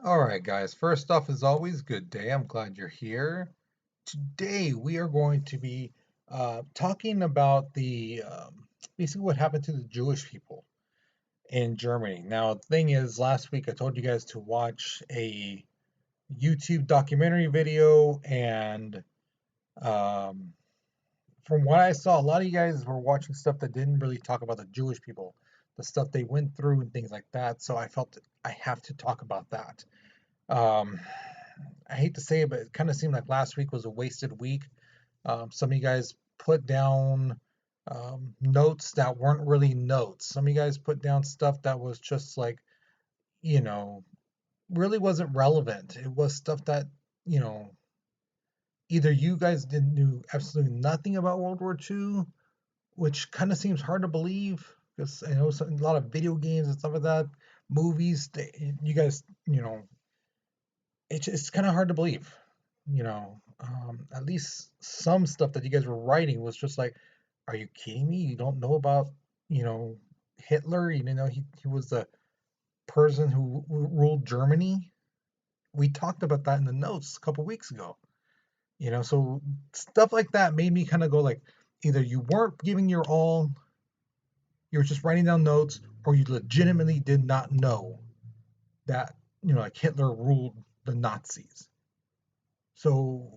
All right, guys. First off, as always, good day. I'm glad you're here. Today, we are going to be talking about the basically what happened to the Jewish people in Germany. Now, the thing is, last week I told you guys to watch a YouTube documentary video, and um, from what I saw, a lot of you guys were watching stuff that didn't really talk about the Jewish people, the stuff they went through, and things like that. So I felt I have to talk about that. Um, I hate to say it, but it kind of seemed like last week was a wasted week. Some of you guys put down notes that weren't really notes. Some of you guys put down stuff that was just like, you know, really wasn't relevant. It was stuff that, you know, either you guys didn't knew absolutely nothing about World War II, which kind of seems hard to believe because I know a lot of video games and stuff like that, movies, you guys, it's kind of hard to believe. At least some stuff that you guys were writing was just like, are you kidding me? You don't know about, you know, Hitler? You know, he was the person who ruled Germany. We talked about that in the notes a couple weeks ago. So stuff like that made me kind of go like, either you weren't giving your all, you were just writing down notes, or you legitimately did not know that, like Hitler ruled the Nazis. So,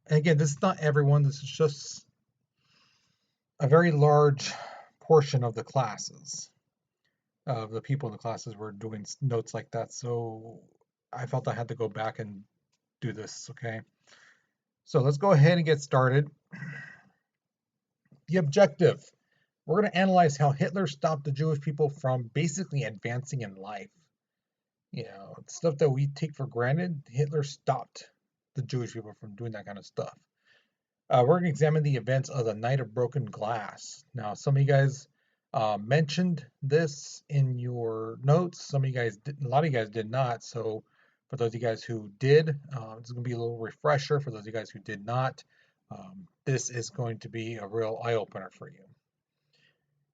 and again, this is not everyone. This is just a very large portion of the classes, of the people in the classes were doing notes like that. So I felt I had to go back and do this, okay? So let's go ahead and get started. The objective. We're going to analyze how Hitler stopped the Jewish people from basically advancing in life. Stuff that we take for granted, Hitler stopped the Jewish people from doing that kind of stuff. We're going to examine the events of the Night of Broken Glass. Now, some of you guys mentioned this in your notes. Some of you guys did, a lot of you guys did not. So, for those of you guys who did, it's going to be a little refresher. For those of you guys who did not, this is going to be a real eye opener for you.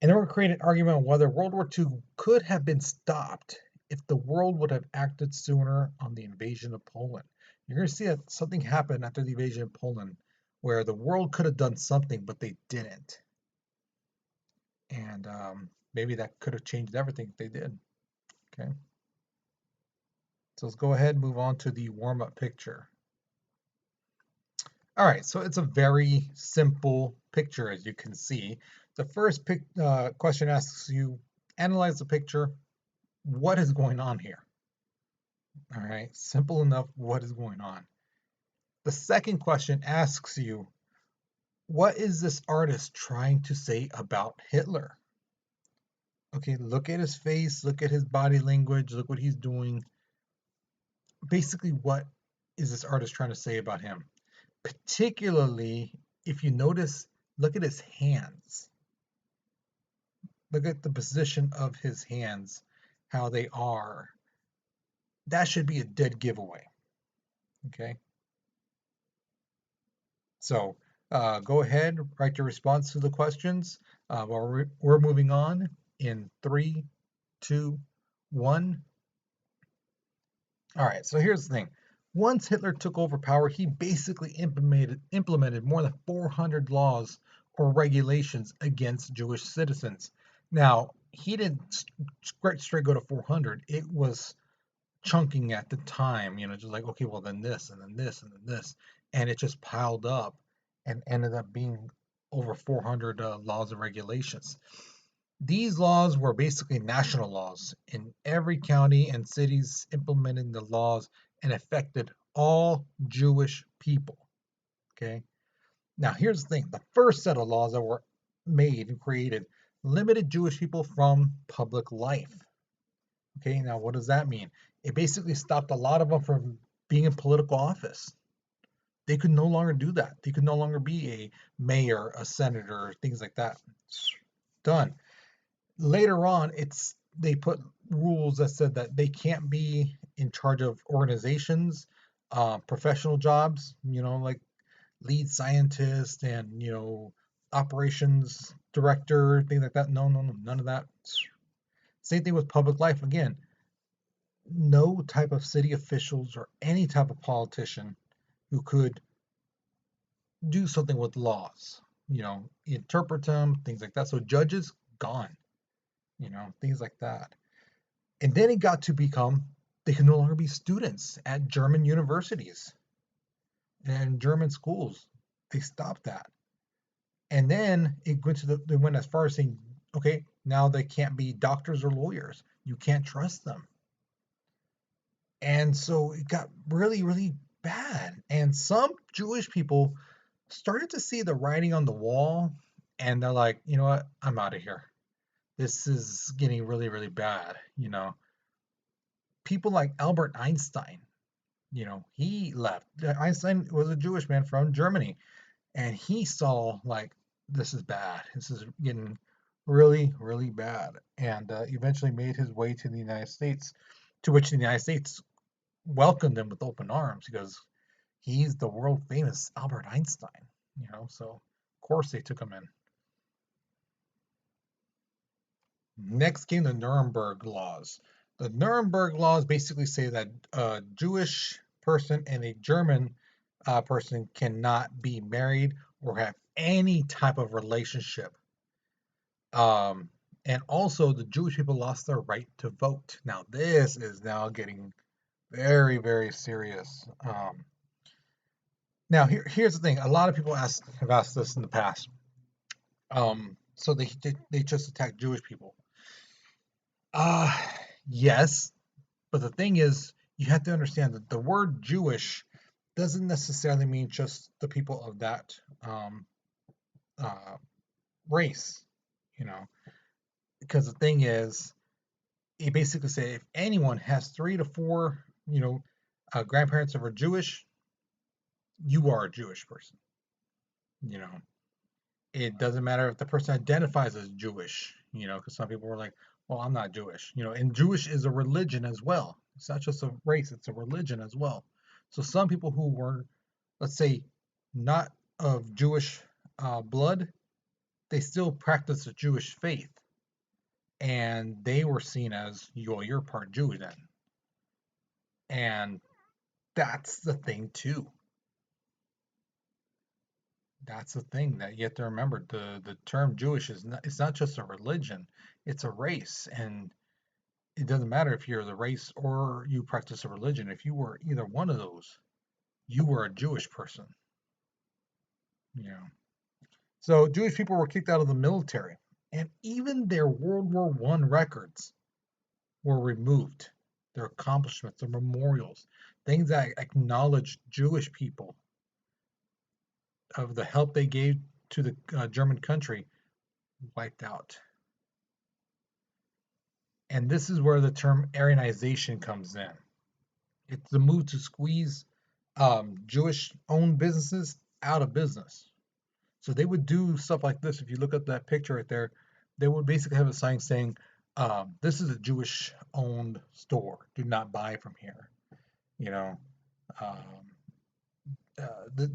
And then we're going to create an argument on whether World War II could have been stopped if the world would have acted sooner on the invasion of Poland. You're going to see that something happened after the invasion of Poland where the world could have done something, but they didn't. And maybe that could have changed everything if they did. Okay. So let's go ahead and move on to the warm-up picture. All right, so it's a very simple picture, as you can see. The first question asks you, analyze the picture. What is going on here? All right, simple enough. What is going on? The second question asks you, what is this artist trying to say about Hitler? Okay, look at his face, look at his body language, look what he's doing. Basically, what is this artist trying to say about him? Particularly, if you notice, look at his hands. Look at the position of his hands, how they are. That should be a dead giveaway. Okay. So go ahead, write your response to the questions. We're moving on in 3, 2, 1. All right, so here's the thing. Once Hitler took over power, he basically implemented more than 400 laws or regulations against Jewish citizens. Now, he didn't straight go to 400. It was chunking at the time, just like, okay, well, then this, and then this, and then this. And it just piled up and ended up being over 400 laws and regulations. These laws were basically national laws in every county and cities implementing the laws and affected all Jewish people. Okay. Now, here's the thing, the first set of laws that were made and created limited Jewish people from public life. Okay, now what does that mean? It basically stopped a lot of them from being in political office. They could no longer do that. They could no longer be a mayor, a senator, things like that. Done. Later on, they put rules that said that they can't be in charge of organizations, professional jobs, like lead scientist and operations director, things like that. No, none of that. Same thing with public life. Again, no type of city officials or any type of politician who could do something with laws, interpret them, things like that. So judges gone, things like that. And then it got to become they can no longer be students at German universities and German schools. They stopped that. And then they went as far as saying, okay, now they can't be doctors or lawyers. You can't trust them. And so it got really, really bad. And some Jewish people started to see the writing on the wall, and they're like, you know what? I'm out of here. This is getting really, really bad. People like Albert Einstein, he left. Einstein was a Jewish man from Germany, and he saw like this is bad. This is getting really, really bad, and eventually made his way to the United States, to which the United States welcomed him with open arms because he's the world famous Albert Einstein. So of course they took him in. Next came the Nuremberg laws. The Nuremberg laws basically say that a Jewish person and a German person cannot be married or have any type of relationship. Um, and also, the Jewish people lost their right to vote. Now, this is now getting very, very serious. Now, here's the thing: a lot of people have asked this in the past. So they just attack Jewish people. Uh, yes, but the thing is, you have to understand that the word Jewish doesn't necessarily mean just the people of that uh, race, you know. Because the thing is, it basically say if anyone has 3 to 4, grandparents that are Jewish, you are a Jewish person. You know, it doesn't matter if the person identifies as Jewish. Because some people are like, well, I'm not Jewish. And Jewish is a religion as well. It's not just a race; it's a religion as well. So some people who were, let's say, not of Jewish blood, they still practice the Jewish faith, and they were seen as, you're part Jewish then. And that's the thing too. That's the thing that you have to remember. The term Jewish is not, it's not just a religion, it's a race. And it doesn't matter if you're the race or you practice a religion. If you were either one of those, you were a Jewish person. You know. So Jewish people were kicked out of the military, and even their World War I records were removed. Their accomplishments, their memorials, things that acknowledged Jewish people of the help they gave to the German country, wiped out. And this is where the term Aryanization comes in. It's the move to squeeze Jewish-owned businesses out of business. So they would do stuff like this. If you look at that picture right there, they would basically have a sign saying, "This is a Jewish-owned store. Do not buy from here." You know, um,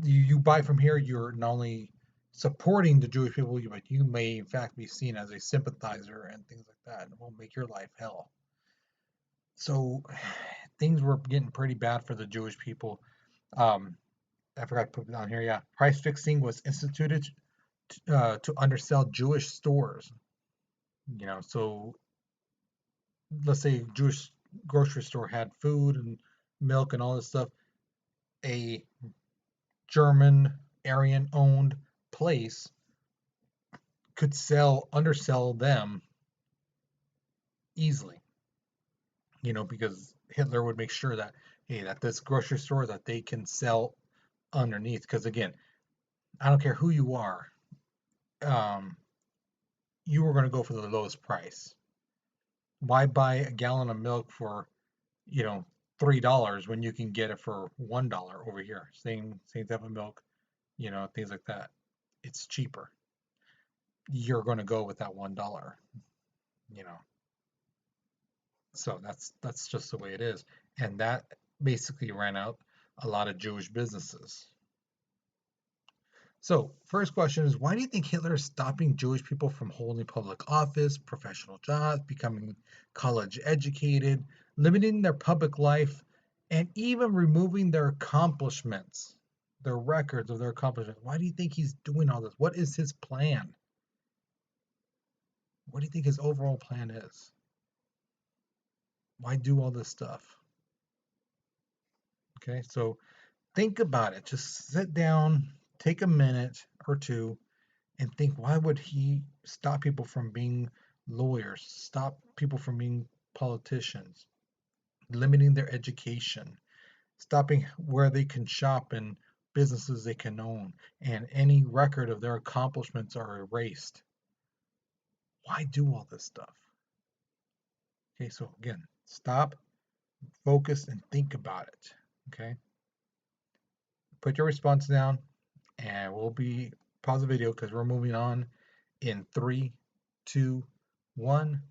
you buy from here, you're not only supporting the Jewish people, but you may in fact be seen as a sympathizer and things like that, and it will make your life hell. So things were getting pretty bad for the Jewish people. Um, I forgot to put it down here. Yeah, price fixing was instituted to undersell Jewish stores. So let's say a Jewish grocery store had food and milk and all this stuff. A German Aryan owned place could undersell them easily, because Hitler would make sure that, hey, that this grocery store that they can sell underneath. Because again, I don't care who you are, um, you were going to go for the lowest price. Why buy a gallon of milk for, you know, $3 when you can get it for $1 over here? Same type of milk, things like that. It's cheaper. You're going to go with that $1, you know. So that's just the way it is. And that basically ran out a lot of Jewish businesses. So, first question is, why do you think Hitler is stopping Jewish people from holding public office, professional jobs, becoming college educated? limiting their public life, and even removing their accomplishments, their records of their accomplishments. Why do you think he's doing all this? What is his plan? What do you think his overall plan is? Why do all this stuff? Okay, so think about it. Just sit down, take a minute or two, and think, why would he stop people from being lawyers, stop people from being politicians, limiting their education, stopping where they can shop and businesses they can own, and any record of their accomplishments are erased? Why do all this stuff? Okay, so again, stop, focus, and think about it. Okay, put your response down, and we'll be pause the video because we're moving on in 3, 2, 1.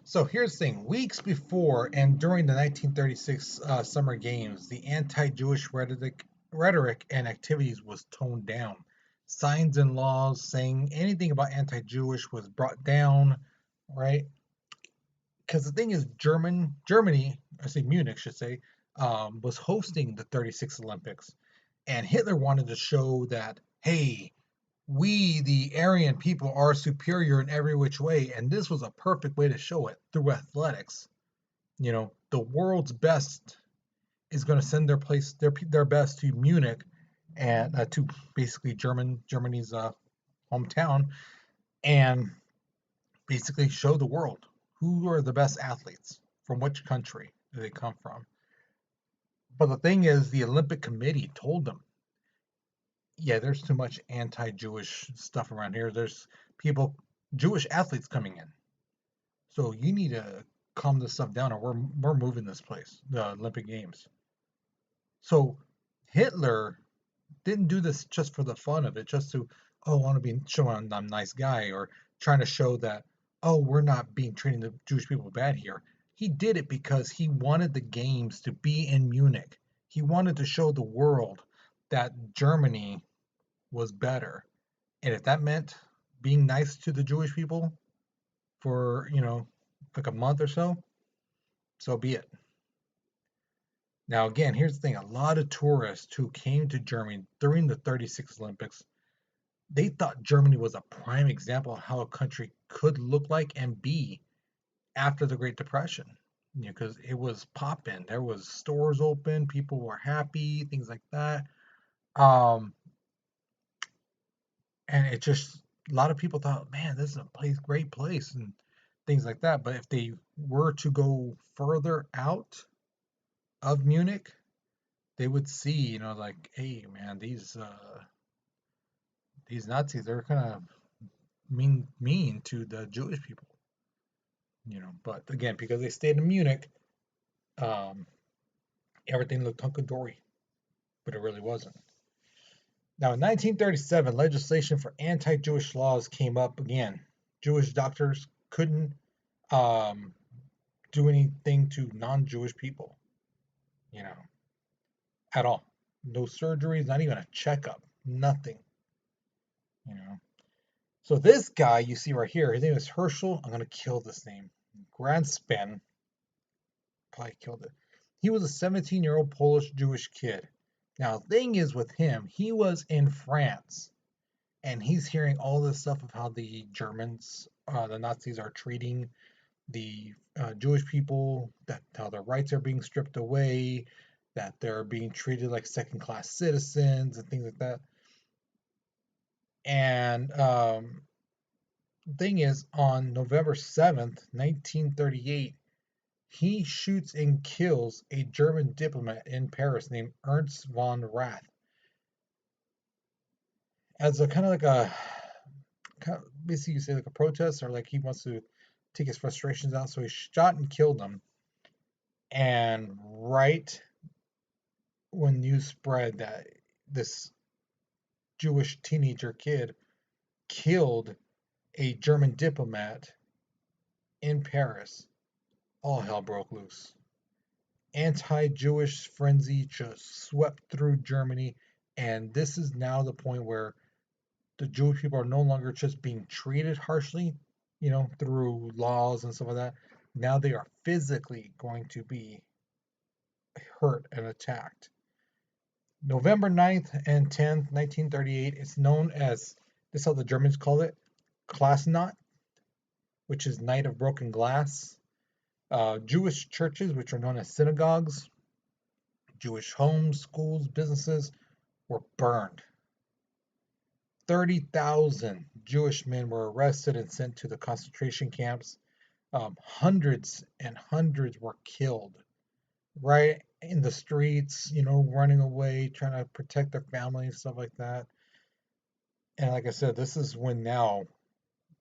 So here's the thing. Weeks before and during the 1936 Summer Games, the anti-Jewish rhetoric and activities was toned down. Signs and laws saying anything about anti-Jewish was brought down, right? Because the thing is, Germany, I say Munich, should say, was hosting the 36 Olympics, and Hitler wanted to show that, hey, we, the Aryan people, are superior in every which way, and this was a perfect way to show it through athletics. The world's best is going to send their best to Munich, and to basically Germany's hometown, and basically show the world who are the best athletes from which country do they come from. But the thing is, the Olympic Committee told them, yeah, there's too much anti-Jewish stuff around here. There's people, Jewish athletes coming in. So you need to calm this stuff down, or we're moving this place, the Olympic Games. So Hitler didn't do this just for the fun of it, just to, oh, I want to be showing I'm a nice guy, or trying to show that, oh, we're not being treating the Jewish people bad here. He did it because he wanted the games to be in Munich. He wanted to show the world that Germany was better. And if that meant being nice to the Jewish people for, like a month or so, so be it. Now, again, here's the thing. A lot of tourists who came to Germany during the 36 Olympics, they thought Germany was a prime example of how a country could look like and be after the Great Depression. Because it was popping. There was stores open, people were happy, things like that. Um, and it just, a lot of people thought, man, this is a great place, and things like that. But if they were to go further out of Munich, they would see, like, hey, man, these Nazis, they're kind of mean to the Jewish people, But again, because they stayed in Munich, um, everything looked hunky-dory, but it really wasn't. Now, in 1937, legislation for anti-Jewish laws came up again. Jewish doctors couldn't um, do anything to non-Jewish people, you know, at all. No surgeries, not even a checkup, nothing, you know. So this guy you see right here, his name is Herschel. I'm gonna kill this name. Granspan, probably killed it. He was a 17-year-old Polish Jewish kid. Now, the thing is with him, he was in France, and he's hearing all this stuff of how the Germans, the Nazis, are treating the Jewish people, that how their rights are being stripped away, that they're being treated like second-class citizens and things like that. And the thing is, on November 7th, 1938, he shoots and kills a German diplomat in Paris named Ernst von Rath as a kind of like a, basically you say like a protest, or like he wants to take his frustrations out. So he shot and killed him. And right when news spread that this Jewish teenager kid killed a German diplomat in Paris, all hell broke loose. Anti-Jewish frenzy just swept through Germany, and this is now the point where the Jewish people are no longer just being treated harshly, through laws and stuff like that, Now they are physically going to be hurt and attacked. November 9th and 10th, 1938, it's known as, this is how the Germans call it, Klasnacht, which is Night of Broken Glass. Jewish churches, which are known as synagogues, Jewish homes, schools, businesses, were burned. 30,000 Jewish men were arrested and sent to the concentration camps. Hundreds and hundreds were killed right in the streets, running away, trying to protect their families, stuff like that. And like I said, this is when now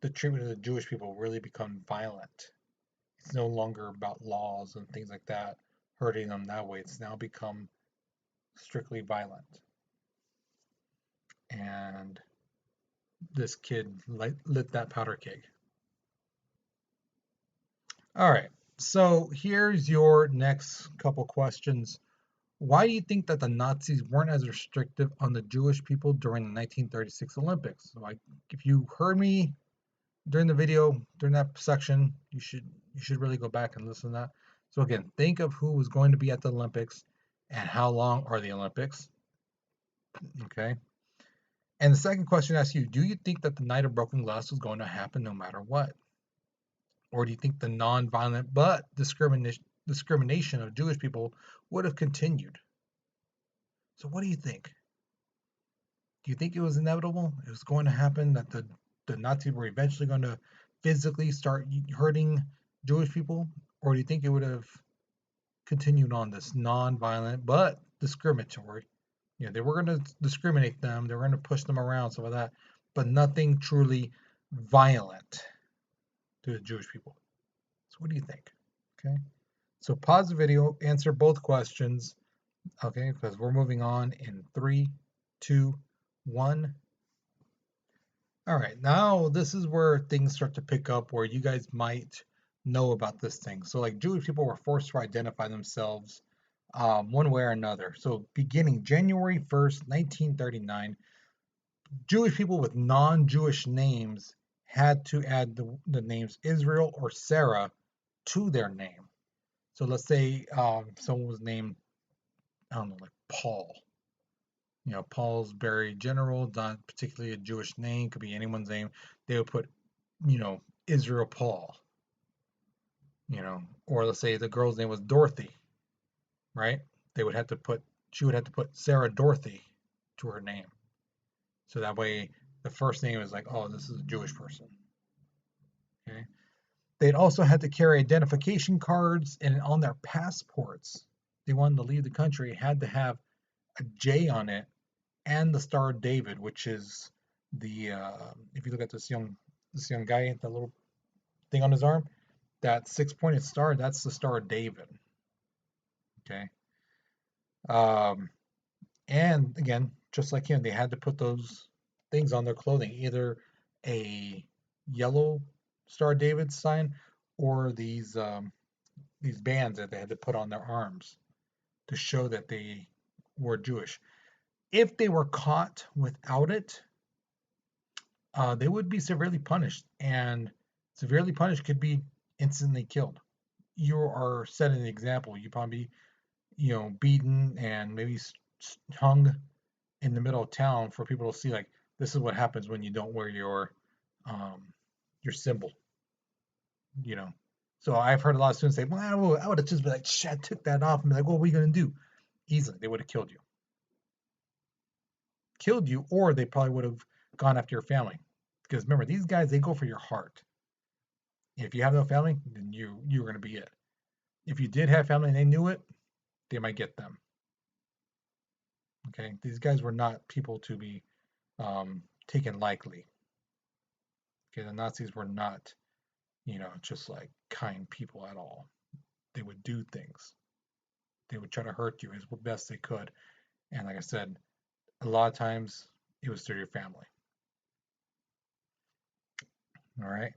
the treatment of the Jewish people really become violent. It's no longer about laws and things like that, hurting them that way. It's now become strictly violent. And this kid lit that powder keg. All right, so here's your next couple questions. Why do you think that the Nazis weren't as restrictive on the Jewish people during the 1936 Olympics? Like, if you heard me during the video, during that section, you should really go back and listen to that. So again, think of who was going to be at the Olympics and how long are the Olympics. Okay. And the second question asks you, do you think that the Night of Broken Glass was going to happen no matter what? Or do you think the non-violent but discrimination of Jewish people would have continued? So what do you think? Do you think it was inevitable? It was going to happen that the Nazis were eventually going to physically start hurting Jewish people? Or do you think it would have continued on this non-violent but discriminatory? They were going to discriminate them, they were going to push them around, some of that, but nothing truly violent to the Jewish people. So what do you think? Okay. So pause the video, answer both questions. Okay, because we're moving on in 3, 2, 1. All right, now this is where things start to pick up, where you guys might know about this thing. So like Jewish people were forced to identify themselves one way or another. So beginning January 1st, 1939, Jewish people with non-Jewish names had to add the names Israel or Sarah to their name. So let's say someone was named, I don't know, like Paul. Paulsbury General, not particularly a Jewish name, could be anyone's name. They would put, Israel Paul, or let's say the girl's name was Dorothy, right? She would have to put Sarah Dorothy to her name. So that way the first name is like, oh, this is a Jewish person. Okay. They'd also had to carry identification cards, and on their passports, they wanted to leave the country, had to have a J on it and the Star of David, which is the if you look at this young guy, that little thing on his arm, that 6-pointed star, that's the Star of David. Okay. And again, just like him, they had to put those things on their clothing, either a yellow Star of David sign or these bands that they had to put on their arms to show that they were Jewish. If they were caught without it, they would be severely punished, and severely punished could be instantly killed. You are setting an example. You probably be, beaten and maybe hung in the middle of town for people to see. Like, this is what happens when you don't wear your symbol. So I've heard a lot of students say, "Well, I would have just been like, shit, I took that off," and be like, "What are we gonna do?" Easily, they would have killed you, or they probably would have gone after your family. Because remember, these guys, they go for your heart. If you have no family, then you're going to be it. If you did have family and they knew it, they might get them. Okay, these guys were not people to be taken lightly. Okay, the Nazis were not, just like kind people at all. They would do things. They would try to hurt you as best they could. And like I said, a lot of times it was through your family. All right.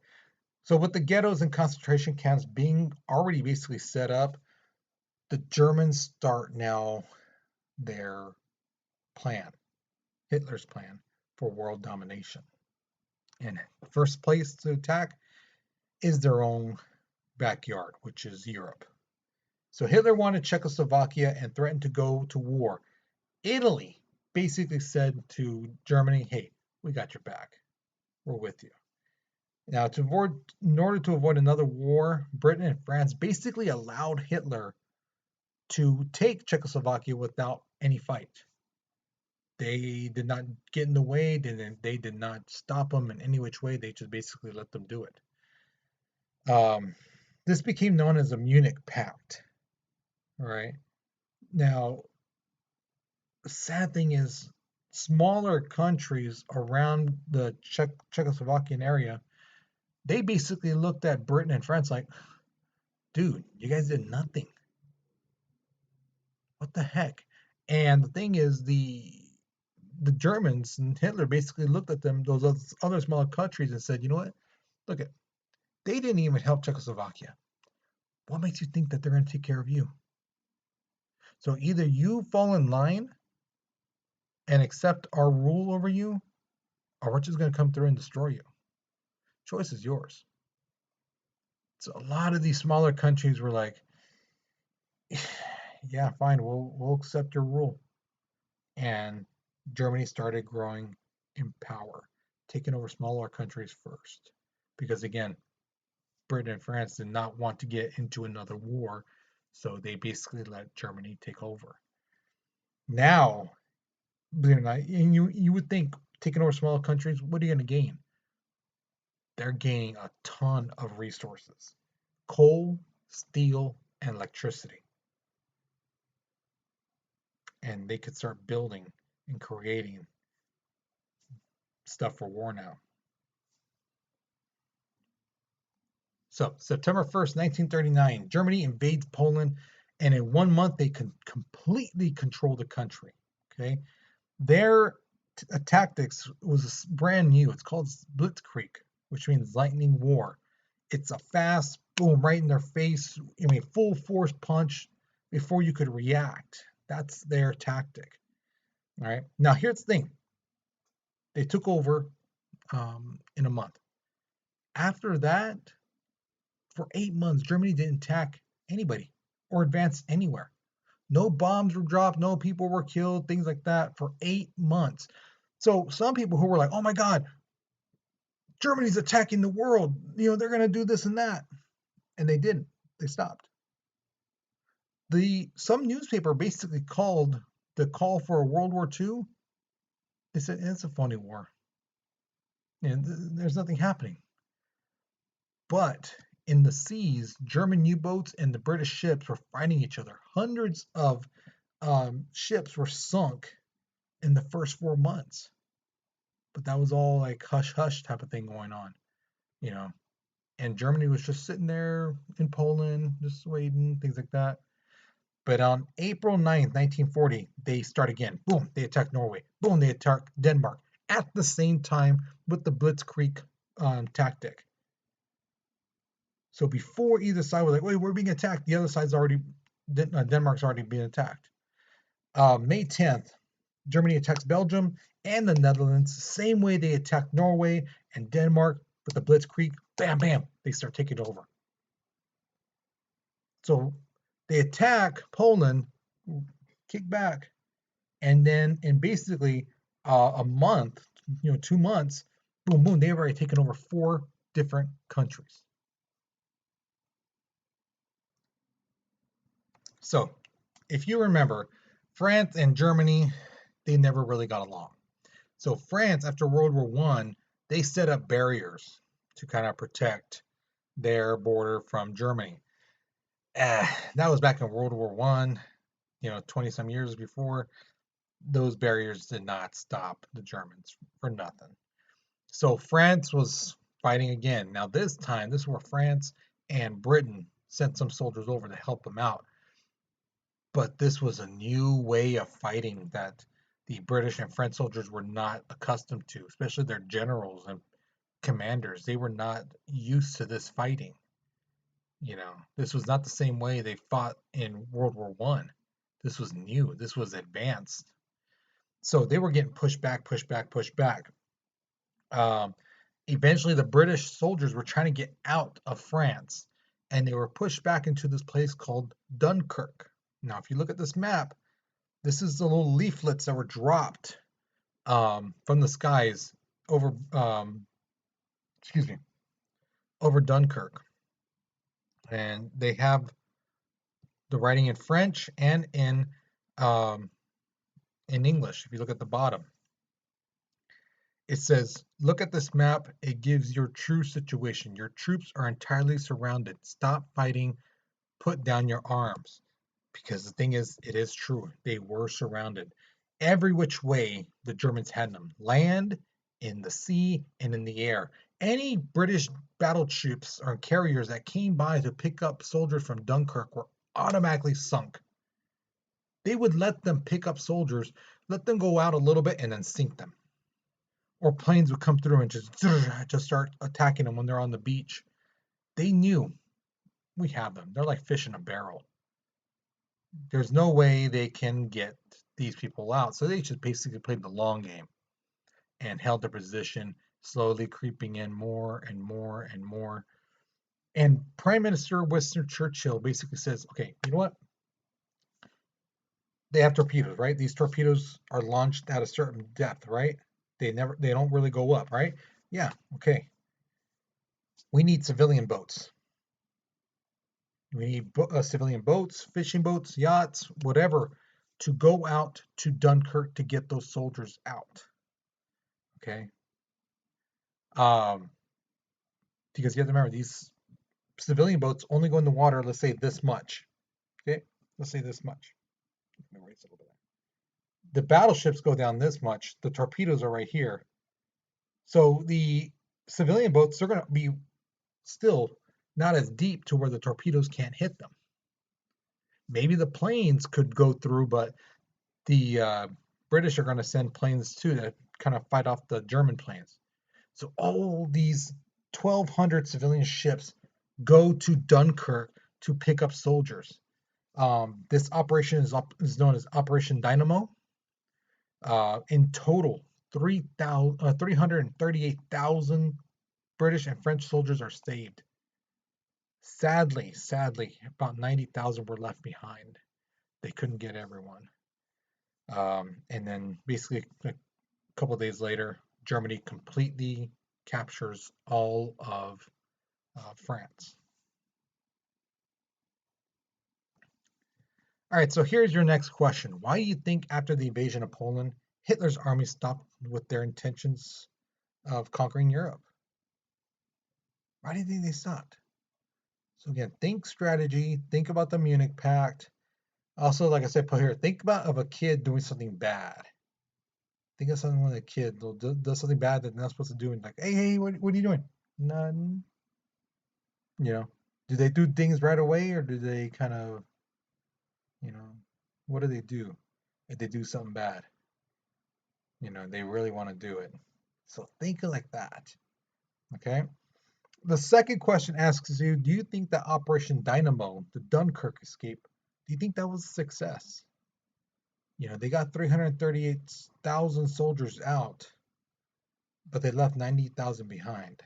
So with the ghettos and concentration camps being already basically set up, the Germans start now their plan, Hitler's plan for world domination. And the first place to attack is their own backyard, which is Europe. So Hitler wanted Czechoslovakia and threatened to go to war. Italy basically said to Germany, hey, we got your back. We're with you. Now, in order to avoid another war, Britain and France basically allowed Hitler to take Czechoslovakia without any fight. They did not get in the way. They did not stop them in any which way. They just basically let them do it. This became known as the Munich Pact. All right. Now, the sad thing is, smaller countries around the Czechoslovakian area, they basically looked at Britain and France like, dude, you guys did nothing. What the heck? And the thing is, the Germans and Hitler basically looked at them, those other smaller countries, and said, you know what? Look at, they didn't even help Czechoslovakia. What makes you think that they're going to take care of you? So either you fall in line and accept our rule over you, or we're just going to come through and destroy you. Choice is yours. So a lot of these smaller countries were like, yeah, fine, we'll accept your rule. And Germany started growing in power, taking over smaller countries first. Because again, Britain and France did not want to get into another war, so they basically let Germany take over. Now, believe it or not, and you would think taking over smaller countries, what are you going to gain? They're gaining a ton of resources: coal, steel, and electricity. And they could start building and creating stuff for war now. So, September 1st, 1939, Germany invades Poland, and in 1 month, they can completely control the country. Okay. Their tactics was brand new. It's called Blitzkrieg, which means lightning war. It's a fast boom right in their face. I mean, full force punch before you could react. That's their tactic. All right. Now, here's the thing: they took over in a month. After that, for 8 months, Germany didn't attack anybody or advance anywhere. No bombs were dropped, no people were killed, things like that for 8 months. So some people who were like, oh my God, Germany's attacking the world, they're going to do this and that. And they didn't. They stopped. Some newspaper basically called the call for a World War II. They said, it's a phony war. And there's nothing happening. But in the seas, German U-boats and the British ships were fighting each other. Hundreds of ships were sunk in the first 4 months. But that was all like hush hush type of thing going on, you know. And Germany was just sitting there in Poland, just waiting, things like that. But on April 9th, 1940, they start again. Boom, they attack Norway. Boom, they attack Denmark at the same time with the Blitzkrieg tactic. So before either side was like, wait, we're being attacked, the other side's already, Denmark's already being attacked. May 10th, Germany attacks Belgium and the Netherlands, same way they attacked Norway and Denmark with the Blitzkrieg. Bam, bam, they start taking over. So they attack Poland, kick back, and then in basically a month, 2 months, boom, boom, they've already taken over 4 different countries. So if you remember, France and Germany, they never really got along. So France, after World War I, they set up barriers to kind of protect their border from Germany. That was back in World War I, 20 some years before. Those barriers did not stop the Germans for nothing. So France was fighting again. Now this time, this is where France and Britain sent some soldiers over to help them out. But this was a new way of fighting that the British and French soldiers were not accustomed to, especially their generals and commanders. They were not used to this fighting. This was not the same way they fought in World War I. This was new. This was advanced. So they were getting pushed back, pushed back, pushed back. Eventually, the British soldiers were trying to get out of France, and they were pushed back into this place called Dunkirk. Now, if you look at this map, this is the little leaflets that were dropped from the skies over, excuse me, over Dunkirk, and they have the writing in French and um, in English. If you look at the bottom, it says, "Look at this map. It gives your true situation. Your troops are entirely surrounded. Stop fighting. Put down your arms." Because the thing is, it is true. They were surrounded. Every which way the Germans had them. Land, in the sea, and in the air. Any British battle troops or carriers that came by to pick up soldiers from Dunkirk were automatically sunk. They would let them pick up soldiers, let them go out a little bit, and then sink them. Or planes would come through and just start attacking them when they're on the beach. They knew we have them. They're like fish in a barrel. There's no way they can get these people out. So they just basically played the long game and held their position, slowly creeping in more and more and more. And Prime Minister Winston Churchill basically says, okay, you know what? They have torpedoes, right? These torpedoes are launched at a certain depth, right? They don't really go up, right? Yeah, okay. We need civilian boats. We need civilian boats, fishing boats, yachts, whatever, to go out to Dunkirk to get those soldiers out. Okay. Um, because you have to remember these civilian boats only go in the water, let's say this much. Okay, let's say this much. Let me raise it a little bit. The battleships go down this much. The torpedoes are right here. So the civilian boats, they're going to be still not as deep to where the torpedoes can't hit them. Maybe the planes could go through, but the British are going to send planes too to kind of fight off the German planes. So all these 1,200 civilian ships go to Dunkirk to pick up soldiers. This operation is known as Operation Dynamo. In total, 338,000 British and French soldiers are saved. Sadly, about 90,000 were left behind. They couldn't get everyone. And then basically a couple of days later, Germany completely captures all of France. All right, so here's your next question. Why do you think after the invasion of Poland, Hitler's army stopped with their intentions of conquering Europe? Why do you think they stopped? So again, think strategy, think about the Munich Pact. Also, like I said, put here, think about of a kid doing something bad. Think of something when a kid does something bad that they're not supposed to do, and like, hey, what are you doing? None. You know, do they do things right away, or do they kind of, what do they do if they do something bad? They really want to do it. So think of like that. Okay. The second question asks you, do you think that Operation Dynamo, the Dunkirk escape, do you think that was a success? They got 338,000 soldiers out, but they left 90,000 behind.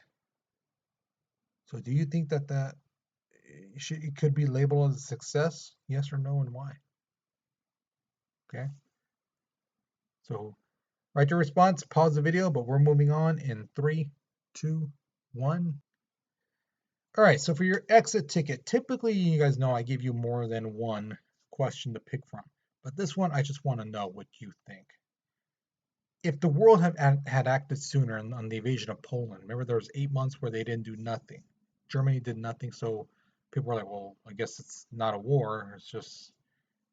So do you think that it could be labeled as a success? Yes or no, and why? Okay. So write your response, pause the video, but we're moving on in 3, 2, 1. All right, so for your exit ticket, typically you guys know I give you more than one question to pick from. But this one, I just want to know what you think. If the world had acted sooner on the invasion of Poland, remember there was 8 months where they didn't do nothing. Germany did nothing, so people were like, well, I guess it's not a war. It's just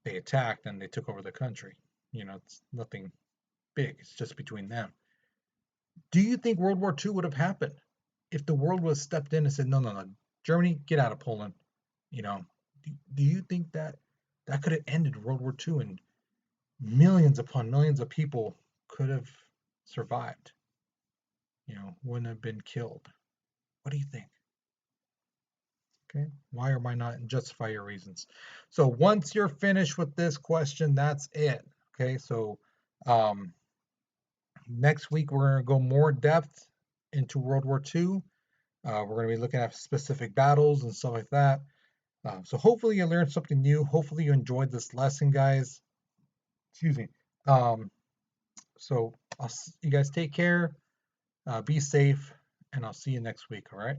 they attacked and they took over the country. It's nothing big. It's just between them. Do you think World War II would have happened if the world was stepped in and said, no, Germany, get out of Poland? Do you think that could have ended World War II and millions upon millions of people could have survived? Wouldn't have been killed. What do you think? Okay, why or why not, and justify your reasons. So once you're finished with this question, that's it. Okay, so next week we're going to go more depth into World War II. We're going to be looking at specific battles and stuff like that. So hopefully you learned something new. Hopefully you enjoyed this lesson, guys. Excuse me. Um, so you guys take care, be safe, and I'll see you next week. All right.